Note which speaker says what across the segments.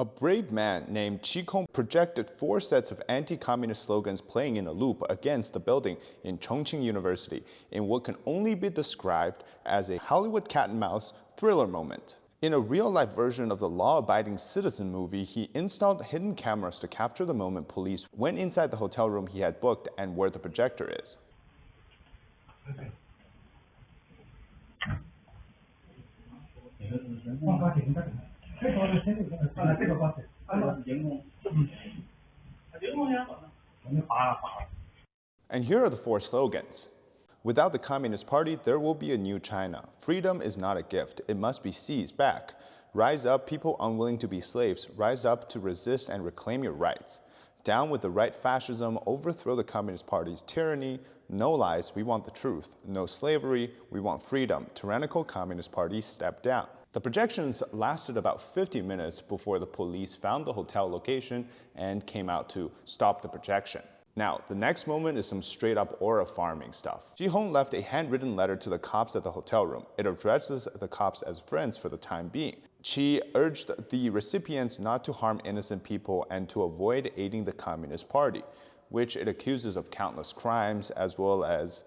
Speaker 1: A brave man named Qikong projected 4 sets of anti-communist slogans playing in a loop against the building in Chongqing University in what can only be described as a Hollywood cat-and-mouse thriller moment. In a real-life version of the law-abiding citizen movie, he installed hidden cameras to capture the moment police went inside the hotel room he had booked and where the projector is. And here are the 4 slogans. Without the Communist Party, there will be a new China. Freedom is not a gift. It must be seized back. Rise up, people unwilling to be slaves. Rise up to resist and reclaim your rights. Down with the right fascism, overthrow the Communist Party's tyranny. No lies, we want the truth. No slavery, we want freedom. Tyrannical Communist Party, step down. The projections lasted about 50 minutes before the police found the hotel location and came out to stop the projection. Now, the next moment is some straight-up aura farming stuff. Ji Hong left a handwritten letter to the cops at the hotel room. It addresses the cops as friends for the time being. Qi urged the recipients not to harm innocent people and to avoid aiding the Communist Party, which it accuses of countless crimes as well as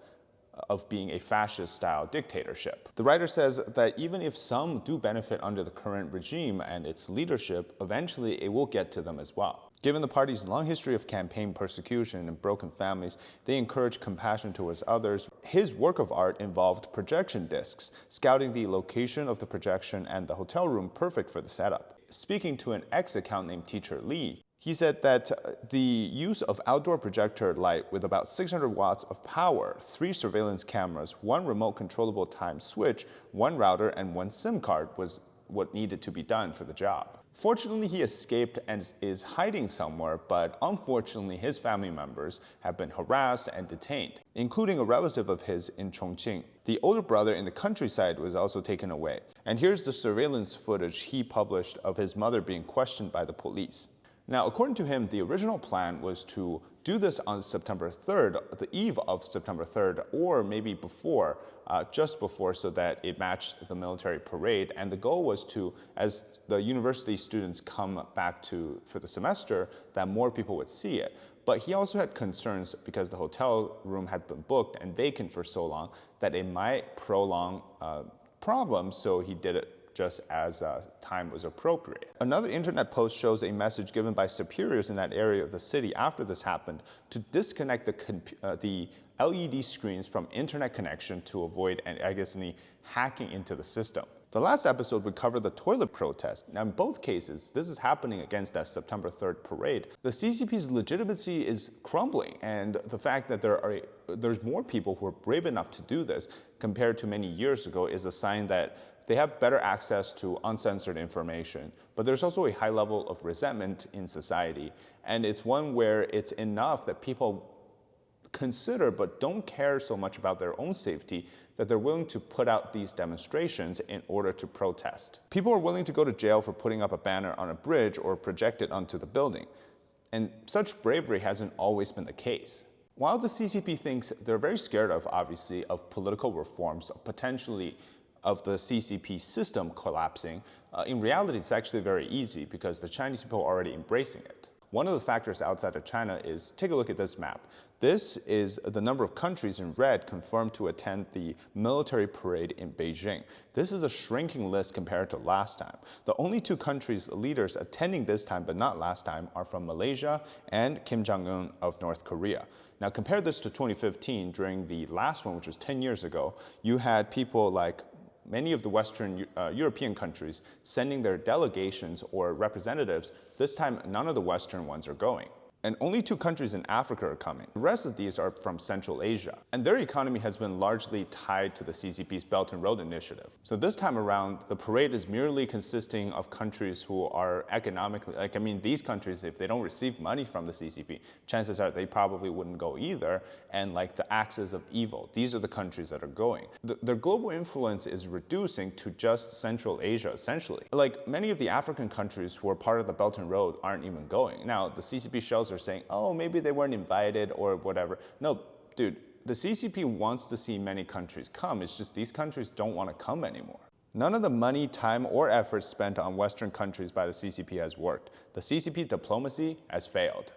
Speaker 1: of being a fascist-style dictatorship. The writer says that even if some do benefit under the current regime and its leadership, eventually it will get to them as well. Given the party's long history of campaign persecution and broken families, they encourage compassion towards others. His work of art involved projection discs, scouting the location of the projection and the hotel room perfect for the setup. Speaking to an ex-account named Teacher Lee, he said that the use of outdoor projector light with about 600 watts of power, 3 surveillance cameras, 1 remote controllable time switch, 1 router, and 1 SIM card was what needed to be done for the job. Fortunately, he escaped and is hiding somewhere, but unfortunately, his family members have been harassed and detained, including a relative of his in Chongqing. The older brother in the countryside was also taken away. And here's the surveillance footage he published of his mother being questioned by the police. Now, according to him, the original plan was to do this on September 3rd, the eve of September 3rd, or maybe before, just before, so that it matched the military parade. And the goal was to, as the university students come back for the semester, that more people would see it. But he also had concerns because the hotel room had been booked and vacant for so long that it might prolong problems, so he did it just as time was appropriate. Another internet post shows a message given by superiors in that area of the city after this happened to disconnect the LED screens from internet connection to avoid, any hacking into the system. The last episode would cover the toilet protest. Now, in both cases, this is happening against that September 3rd parade. The CCP's legitimacy is crumbling, and the fact that there's more people who are brave enough to do this compared to many years ago is a sign that they have better access to uncensored information, but there's also a high level of resentment in society, and it's one where it's enough that people consider but don't care so much about their own safety that they're willing to put out these demonstrations in order to protest. People are willing to go to jail for putting up a banner on a bridge or project it onto the building, and such bravery hasn't always been the case. While the CCP thinks they're very scared of, obviously, of political reforms, of the CCP system collapsing, in reality it's actually very easy because the Chinese people are already embracing it. One of the factors outside of China is, take a look at this map. This is the number of countries in red confirmed to attend the military parade in Beijing. This is a shrinking list compared to last time. The only 2 countries' leaders attending this time but not last time are from Malaysia and Kim Jong-un of North Korea. Now compare this to 2015, during the last one, which was 10 years ago. You had people like many of the Western European countries sending their delegations or representatives. This time, none of the Western ones are going. And only 2 countries in Africa are coming. The rest of these are from Central Asia. And their economy has been largely tied to the CCP's Belt and Road Initiative. So this time around, the parade is merely consisting of countries who are economically, these countries, if they don't receive money from the CCP, chances are they probably wouldn't go either. And the axis of evil, these are the countries that are going. Their global influence is reducing to just Central Asia, essentially. Many of the African countries who are part of the Belt and Road aren't even going. Now, the CCP shells are saying, oh, maybe they weren't invited or whatever. No, dude, the CCP wants to see many countries come. It's just these countries don't want to come anymore. None of the money, time, or effort spent on Western countries by the CCP has worked. The CCP diplomacy has failed.